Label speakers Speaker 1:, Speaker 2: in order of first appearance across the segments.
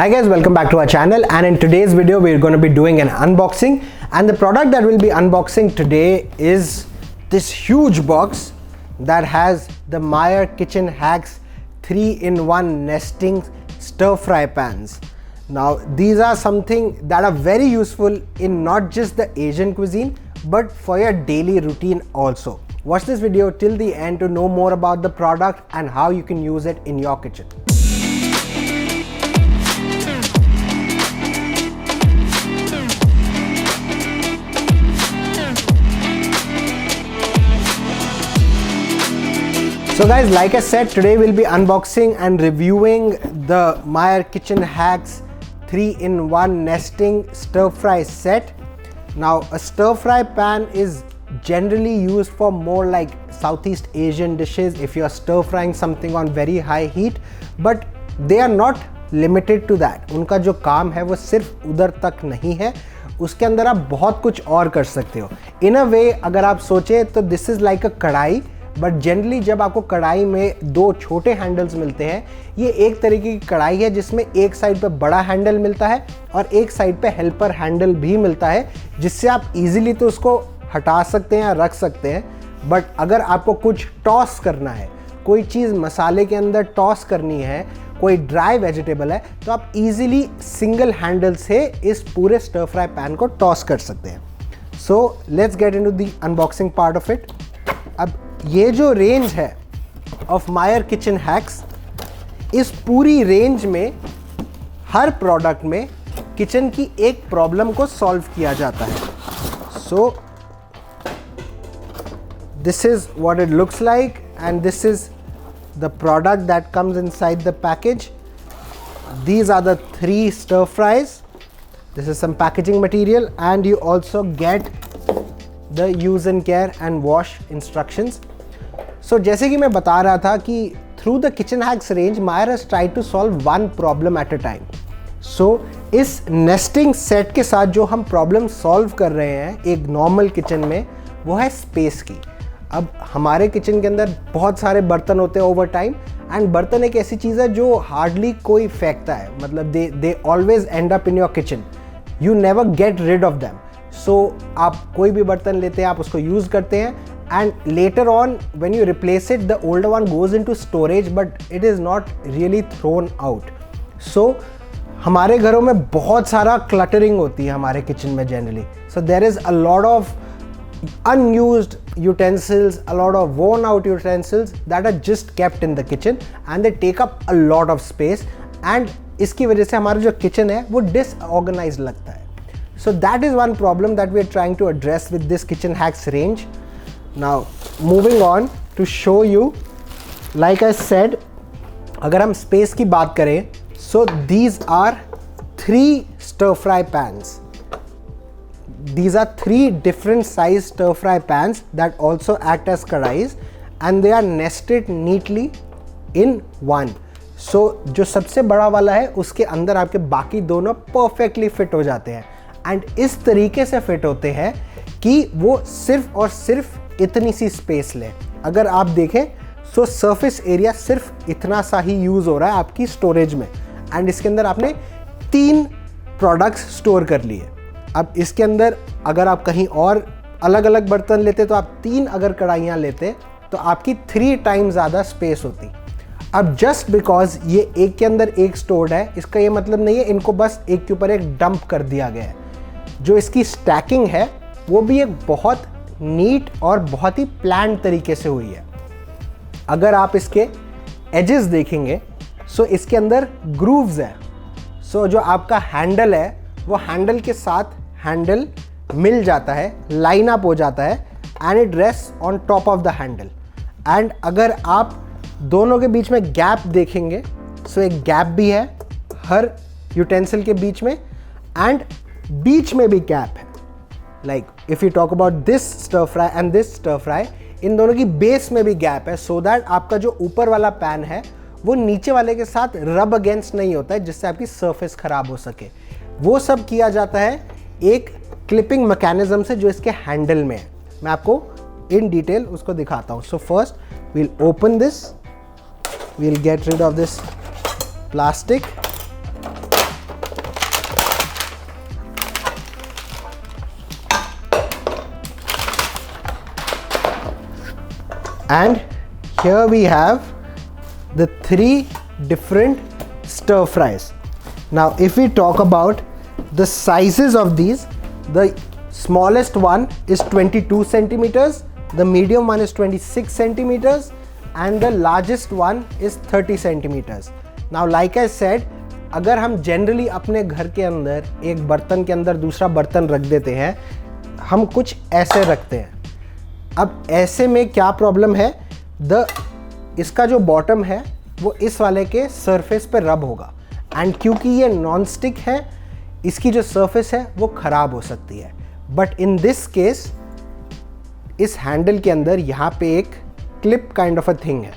Speaker 1: Hi guys, welcome back to our channel, and in today's video we're going to be doing an unboxing, and the product that we'll be unboxing today is this huge box that has the Meyer Kitchen Hacks 3-in-1 nesting stir fry pans. Now these are something that are very useful in not just the Asian cuisine but for your daily routine also. Watch this video till the end to know more about the product and how you can use it in your kitchen. So guys, like I said, today we'll be unboxing and reviewing the Meyer Kitchen Hacks 3-in-1 nesting stir fry set. Now a stir fry pan is generally used for more like Southeast Asian dishes if you're stir frying something on very high heat, but they are not limited to that. उनका जो काम है वो सिर्फ उधर तक नहीं है, उसके अंदर आप बहुत कुछ और कर सकते हो. In a way अगर आप सोचे तो this is like a कढ़ाई, बट जनरली जब आपको कढ़ाई में दो छोटे हैंडल्स मिलते हैं, ये एक तरीके की कढ़ाई है जिसमें एक साइड पे बड़ा हैंडल मिलता है और एक साइड पे हेल्पर हैंडल भी मिलता है, जिससे आप इजीली तो उसको हटा सकते हैं या रख सकते हैं. बट अगर आपको कुछ टॉस करना है, कोई चीज़ मसाले के अंदर टॉस करनी है, कोई ड्राई वेजिटेबल है, तो आप इजीली सिंगल हैंडल से इस पूरे स्टर फ्राई पैन को टॉस कर सकते हैं. So let's get into the unboxing part of it. अब ये जो रेंज है ऑफ मायर किचन हैक्स, इस पूरी रेंज में हर प्रोडक्ट में किचन की एक प्रॉब्लम को सॉल्व किया जाता है. So this is what it looks like and this is the product that comes inside the package. These are the 3 stir fries. This is some packaging material and you also get the use and care and wash instructions. So जैसे कि मैं बता रहा था कि through the kitchen hacks range, Meyer has tried to solve one problem at a time. So इस nesting set के साथ जो हम problem solve कर रहे हैं एक normal kitchen में, वो है space की. अब हमारे kitchen के अंदर बहुत सारे बर्तन होते हैं over time, and बर्तन एक ऐसी चीज़ है जो hardly कोई फेंकता है, मतलब they always end up in your kitchen. You never get rid of them. So आप कोई भी बर्तन लेते हैं, आप उसको यूज़ करते हैं, and later on when you replace it, the older one goes into storage, but it is not really thrown out. So हमारे घरों में बहुत सारा cluttering होती है हमारे kitchen में generally. So there is a lot of unused utensils, a lot of worn out utensils that are just kept in the kitchen and they take up a lot of space, and इसकी वजह से हमारा जो kitchen है वो disorganized लगता है. So that is one problem that we are trying to address with this kitchen hacks range. Now moving on to show you, like I said, अगर हम space की बात करें, so these are 3 stir fry pans. These are 3 different size stir fry pans that also act as kadais, and they are nested neatly in one. So जो सबसे बड़ा वाला है उसके अंदर आपके बाकी दोनों perfectly fit हो जाते हैं, एंड इस तरीके से फिट होते हैं कि वो सिर्फ और सिर्फ इतनी सी स्पेस ले. अगर आप देखें सो सरफेस एरिया सिर्फ इतना सा ही यूज़ हो रहा है आपकी स्टोरेज में, एंड इसके अंदर आपने 3 प्रोडक्ट्स स्टोर कर लिए. अब इसके अंदर अगर आप कहीं और अलग अलग बर्तन लेते तो आप 3 अगर कढ़ाइयाँ लेते तो आपकी 3 टाइम्स ज़्यादा स्पेस होती. अब जस्ट बिकॉज ये एक के अंदर एक स्टोर्ड है, इसका ये मतलब नहीं है इनको बस एक के ऊपर एक डंप कर दिया गया है. जो इसकी स्टैकिंग है वो भी एक बहुत नीट और बहुत ही प्लान तरीके से हुई है. अगर आप इसके एजेस देखेंगे सो इसके अंदर ग्रूव्स है. सो जो आपका हैंडल है वो हैंडल के साथ हैंडल मिल जाता है, लाइन अप हो जाता है, and it rest on top of the handle. And अगर आप दोनों के बीच में गैप देखेंगे सो एक गैप भी है हर यूटेंसिल के बीच में, एंड बीच में भी गैप है. Like if you talk about this stir fry and this stir fry, इन दोनों की बेस में भी गैप है, सो दैट आपका जो ऊपर वाला पैन है वो नीचे वाले के साथ रब अगेंस्ट नहीं होता है, जिससे आपकी सरफेस ख़राब हो सके. वो सब किया जाता है एक क्लिपिंग मैकेनिज्म से जो इसके हैंडल में है. मैं आपको इन डिटेल उसको दिखाता हूँ. So first we'll open this, we'll get rid of this plastic, And here we have the 3 different stir fries. Now if we talk about the sizes of these, the smallest one is 22 centimeters, the medium one is 26 centimeters, and the largest one is 30 centimeters. Now like I said, अगर हम generally अपने घर के अंदर एक बर्तन के अंदर दूसरा बर्तन रख देते हैं, हम कुछ ऐसे रखते हैं. अब ऐसे में क्या प्रॉब्लम है, इसका जो बॉटम है वो इस वाले के सरफेस पे रब होगा, एंड क्योंकि ये नॉन स्टिक है, इसकी जो सरफेस है वो ख़राब हो सकती है. बट इन दिस केस इस हैंडल के अंदर यहाँ पे एक clip kind of a thing है.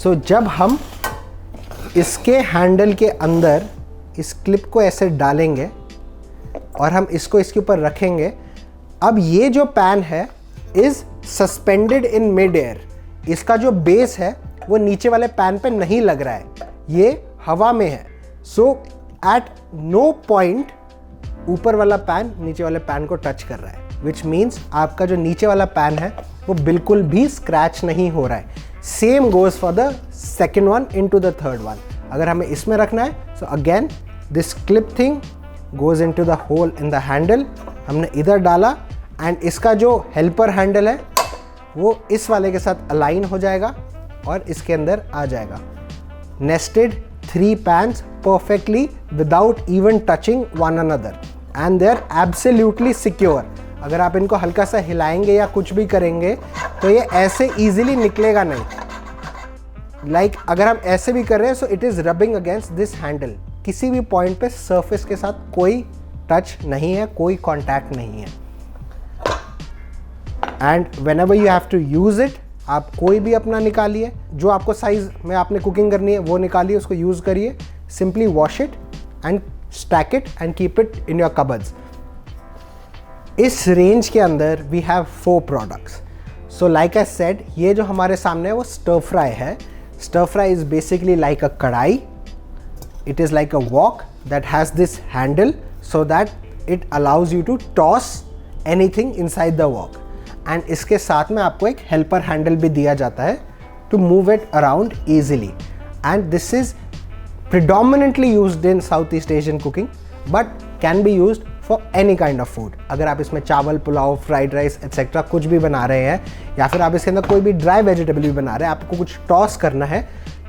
Speaker 1: सो जब हम इसके हैंडल के अंदर इस क्लिप को ऐसे डालेंगे और हम इसको इसके ऊपर रखेंगे, अब ये जो पैन है is suspended in mid air. इसका जो बेस है वो नीचे वाले पैन पे नहीं लग रहा है, ये हवा में है. सो एट नो पॉइंट ऊपर वाला पैन नीचे वाले पैन को टच कर रहा है, विच मीन्स आपका जो नीचे वाला पैन है वो बिल्कुल भी स्क्रैच नहीं हो रहा है. Same goes for the second one into the third one. अगर हमें इसमें रखना है, so again this clip thing goes into the hole in the handle. हमने इधर डाला एंड इसका जो हेल्पर हैंडल है वो इस वाले के साथ अलाइन हो जाएगा और इसके अंदर आ जाएगा. Nested 3 pans perfectly without even touching one another, and they are absolutely secure. अगर आप इनको हल्का सा हिलाएंगे या कुछ भी करेंगे तो ये ऐसे ईजिली निकलेगा नहीं. लाइक अगर हम ऐसे भी कर रहे हैं, so it is rubbing against this handle. किसी भी पॉइंट पे सरफेस के साथ कोई टच नहीं है, कोई कॉन्टैक्ट नहीं है. And whenever you have to use it, आप कोई भी अपना निकालिए, जो आपको साइज़ में आपने कुकिंग करनी है वो निकालिए, उसको यूज़ करिए. Simply wash it and stack it and keep it in your cupboards. इस रेंज के अंदर we have 4 products. So like I said, ये जो हमारे सामने है वो स्टर फ्राई है. Stir fry is basically like a kadhai. It is like a wok that has this handle so that it allows you to toss anything inside the wok. And इसके साथ में आपको एक हेल्पर हैंडल भी दिया जाता है to move it around easily. And this is predominantly used in South East Asian cooking but can be used for any kind of food. अगर आप इसमें चावल, पुलाव, फ्राइड राइस एट्सेट्रा कुछ भी बना रहे हैं, या फिर आप इसके अंदर कोई भी ड्राई वेजिटेबल भी बना रहे हैं, आपको कुछ टॉस करना है,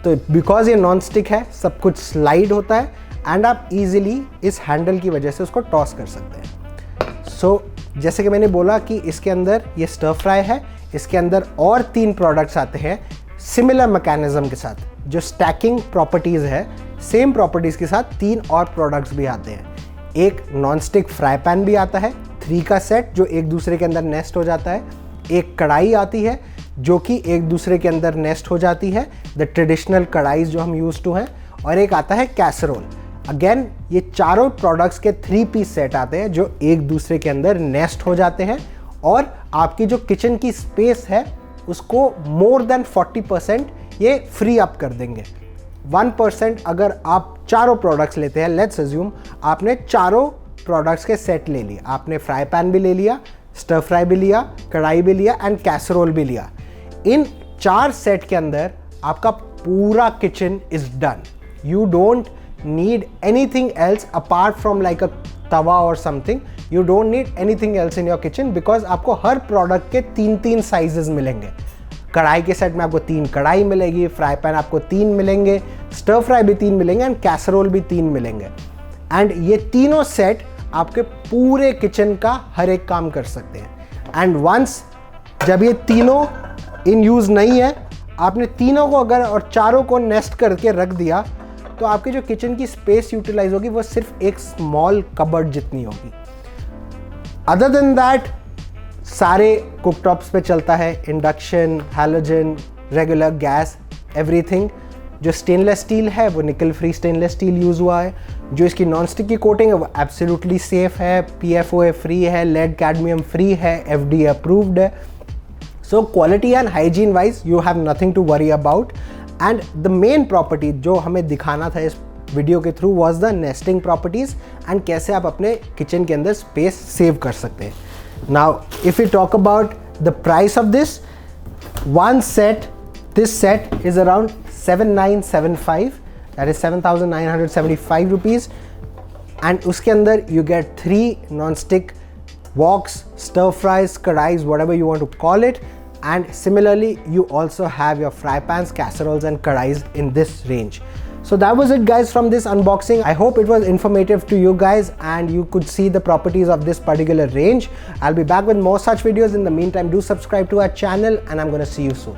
Speaker 1: तो बिकॉज ये नॉन स्टिक है, सब कुछ स्लाइड होता है एंड आप ईजिली इस हैंडल की वजह से उसको टॉस कर सकते हैं. सो जैसे कि मैंने बोला कि इसके अंदर ये स्टर फ्राई है, इसके अंदर और 3 प्रोडक्ट्स आते हैं सिमिलर मैकेनिज्म के साथ. जो स्टैकिंग प्रॉपर्टीज़ है, सेम प्रॉपर्टीज़ के साथ 3 और प्रोडक्ट्स भी आते हैं. एक नॉन स्टिक फ्राई पैन भी आता है, 3 का सेट जो एक दूसरे के अंदर नेस्ट हो जाता है. एक कढ़ाई आती है जो कि एक दूसरे के अंदर नेस्ट हो जाती है, द ट्रेडिशनल कढ़ाई जो हम यूज टू हैं. और एक आता है कैसरोल. अगेन ये चारों प्रोडक्ट्स के 3 पीस सेट आते हैं जो एक दूसरे के अंदर नेस्ट हो जाते हैं और आपकी जो किचन की स्पेस है उसको मोर देन 40% ये फ्री अप कर देंगे. 1% अगर आप चारों प्रोडक्ट्स लेते हैं, लेट्स अज्यूम आपने चारों प्रोडक्ट्स के सेट ले लिए, आपने फ्राई पैन भी ले लिया, स्टर फ्राई भी लिया, कढ़ाई भी लिया एंड कैसरोल भी लिया. इन 4 सेट के अंदर आपका पूरा kitchen is done. You don't need anything else apart from like a tawa or something. You don't need anything else in your kitchen because आपको हर प्रोडक्ट के 3-3 साइजेस मिलेंगे. कढ़ाई के सेट में आपको 3 कढ़ाई मिलेगी, फ्राई पैन आपको 3 मिलेंगे, स्टर फ्राई भी 3 मिलेंगे एंड कैसरोल भी 3 मिलेंगे. एंड ये तीनों सेट आपके पूरे किचन का हर एक काम कर सकते हैं. एंड वंस जब ये तीनों इन यूज़ नहीं है, आपने तीनों को अगर और चारों को नेस्ट करके रख दिया तो आपकी जो किचन की स्पेस यूटिलाइज होगी वो सिर्फ एक स्मॉल कबर्ड जितनी होगी. अदर देन दैट सारे कुकटॉप्स पे चलता है, induction, halogen, regular gas, everything. जो स्टेनलेस स्टील है वो निकल फ्री स्टेनलेस स्टील यूज़ हुआ है. जो इसकी नॉन स्टिक की कोटिंग है वो एब्सोल्युटली सेफ है, PFOA फ्री है, लेड कैडमियम फ्री है, FDA अप्रूव्ड है. So quality and hygiene wise you have nothing to worry about. And the main property जो हमें दिखाना था इस वीडियो के through was the nesting properties and कैसे आप अपने किचन के अंदर स्पेस सेव कर सकते हैं. Now if you talk about the price of this, one set, this set is around 7975, that is 7975 rupees, and uske andar you get 3 non-stick woks, stir fries, kadais, whatever you want to call it. And similarly, you also have your fry pans, casseroles and kadais in this range. So that was it guys from this unboxing. I hope it was informative to you guys and you could see the properties of this particular range. I'll be back with more such videos. In the meantime, do subscribe to our channel and I'm gonna see you soon.